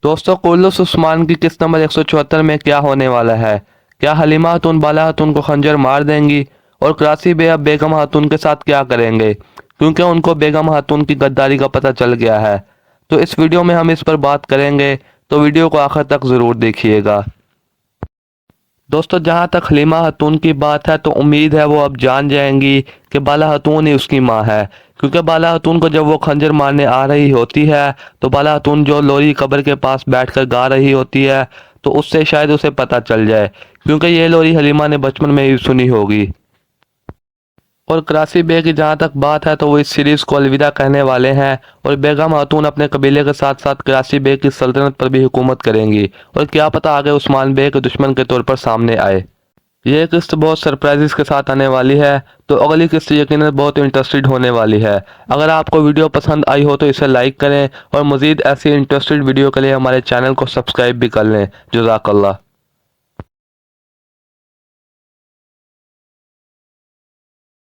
दोस्तों, कुल्लुस उस्मान की किस्त नंबर 174 में क्या होने वाला है? क्या हलीमा खातून बाला खातून को खंजर मार देंगी? और कराची बे अब बेगम खातून के साथ क्या करेंगे, क्योंकि उनको बेगम खातून की गद्दारी का पता चल गया है। तो इस वीडियो में हम इस पर बात करेंगे, तो वीडियो को आखिर तक ज़रूर देखिएगा। दोस्तों, जहां तक हलीमा खातून की बात है तो उम्मीद है वो अब जान जाएंगी कि बाला खातून ही उसकी माँ है, क्योंकि बाला खातून को जब वो खंजर मारने आ रही होती है तो बाला खातून जो लोरी कब्र के पास बैठकर गा रही होती है, तो उससे शायद उसे पता चल जाए, क्योंकि ये लोरी हलीमा ने बचपन में ही सुनी होगी। और कराची बे की जहाँ तक बात है तो वो इस सीरीज़ को अलविदा कहने वाले हैं, और बेगम खातून अपने कबीले के साथ साथ कराची बे की सल्तनत पर भी हुकूमत करेंगी, और क्या पता आगे उस्मान बे के दुश्मन के तौर पर सामने आए। ये किस्त बहुत सरप्राइजेस के साथ आने वाली है, तो अगली किस्त यकीनन बहुत इंटरेस्टेड होने वाली है। अगर आपको वीडियो पसंद आई हो तो इसे लाइक करें, और मज़ीद ऐसी इंटरेस्टेड वीडियो के लिए हमारे चैनल को सब्सक्राइब भी कर लें। जज़ाकल्लाह।